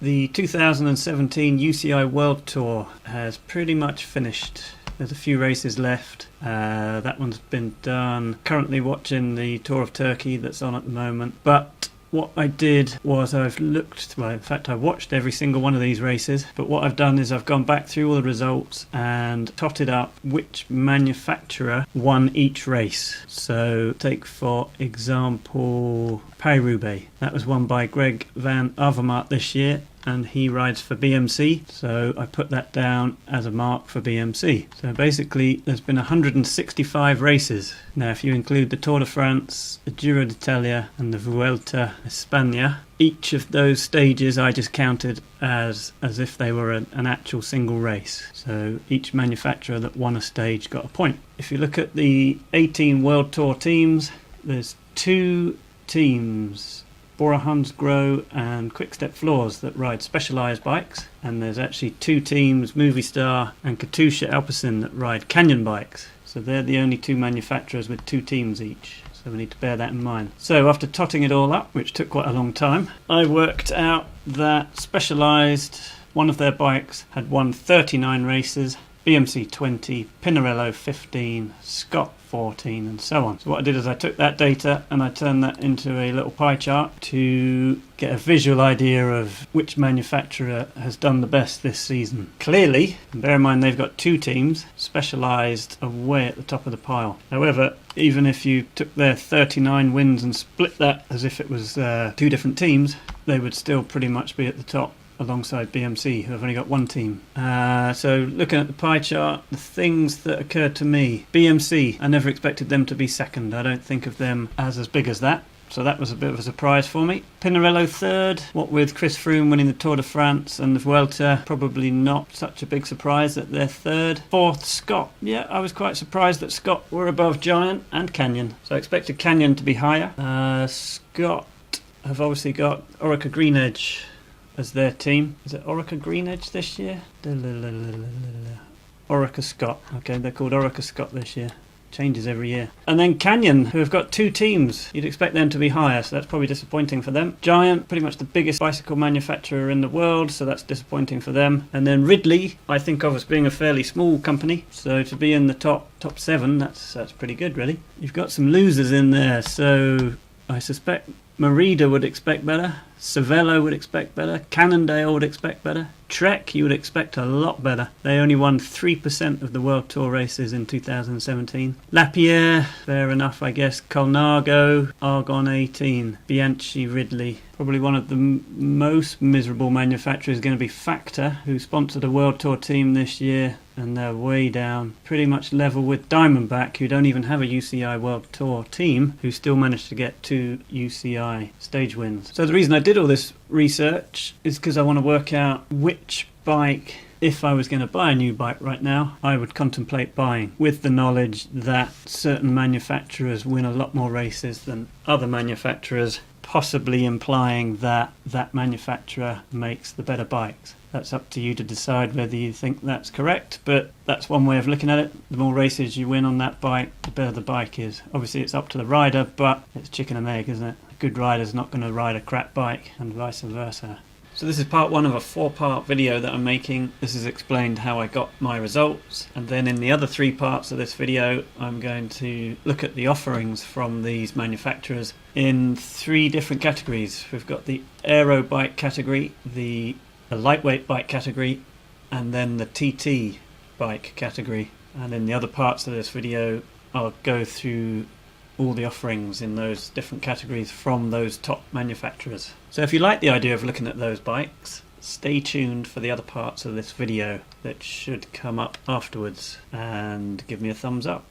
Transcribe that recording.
The 2017 UCI World Tour has pretty much finished. There's a few races left. That one's been done. Currently watching the Tour of Turkey that's on at the moment. But what I did was I watched every single one of these races, but what I've done is I've gone back through all the results and totted up which manufacturer won each race. So take for example Paris-Roubaix. That was won by Greg van Avermaet this year, and he rides for BMC, so I put that down as a mark for BMC. So basically there's been 165 races. Now if you include the Tour de France, the Giro d'Italia and the Vuelta a España, each of those stages I just counted as if they were an actual single race. So each manufacturer that won a stage got a point. If you look at the 18 World Tour teams, there's two teams, Bora Hansgrohe and Quick-Step Floors, that ride Specialized bikes, and there's actually two teams, Movistar and Katusha Alpecin, that ride Canyon bikes. So they're the only two manufacturers with two teams each. So we need to bear that in mind. So after totting it all up, which took quite a long time, I worked out that Specialized, one of their bikes, had won 39 races, BMC 20, Pinarello 15, Scott 14, and so on. So what I did is I took that data and I turned that into a little pie chart to get a visual idea of which manufacturer has done the best this season. Clearly, and bear in mind they've got two teams, Specialized are way at the top of the pile. However, even if you took their 39 wins and split that as if it was two different teams, they would still pretty much be at the top, alongside BMC, who have only got one team. So looking at the pie chart, the things that occurred to me: BMC, I never expected them to be second. I don't think of them as big as that. So that was a bit of a surprise for me. Pinarello third, what with Chris Froome winning the Tour de France and the Vuelta, probably not such a big surprise that they're third. Fourth, Scott. Yeah, I was quite surprised that Scott were above Giant and Canyon. So I expected Canyon to be higher. Scott have obviously got Orica Green Edge as their team. Is it Orica Green Edge this year? Orica Scott. Okay, they're called Orica Scott this year. Changes every year. And then Canyon, who have got two teams. You'd expect them to be higher, so that's probably disappointing for them. Giant, pretty much the biggest bicycle manufacturer in the world, so that's disappointing for them. And then Ridley, I think of as being a fairly small company, so to be in the top seven, that's pretty good, really. You've got some losers in there, so I suspect Merida would expect better, Cervelo would expect better, Cannondale would expect better, Trek you would expect a lot better. They only won 3% of the World Tour races in 2017. Lapierre, fair enough I guess, Colnago, Argon 18, Bianchi, Ridley. Probably one of the most miserable manufacturers is going to be Factor, who sponsored a World Tour team this year, and they're way down, pretty much level with Diamondback, who don't even have a UCI World Tour team, who still managed to get 2 UCI stage wins. So the reason I did all this research is because I want to work out which bike, if I was going to buy a new bike right now, I would contemplate buying, with the knowledge that certain manufacturers win a lot more races than other manufacturers, possibly implying that that manufacturer makes the better bikes. That's up to you to decide whether you think that's correct, but that's one way of looking at it. The more races you win on that bike, the better the bike is. Obviously it's up to the rider, but it's chicken and egg, isn't it? A good rider's not going to ride a crap bike, and vice versa. So this is part one of a 4-part video that I'm making. This has explained how I got my results, and then in the other 3 parts of this video I'm going to look at the offerings from these manufacturers in 3 different categories. We've got the Aero bike category, the lightweight bike category, and then the TT bike category. And in the other parts of this video I'll go through all the offerings in those different categories from those top manufacturers. So if you like the idea of looking at those bikes, stay tuned for the other parts of this video that should come up afterwards, and give me a thumbs up.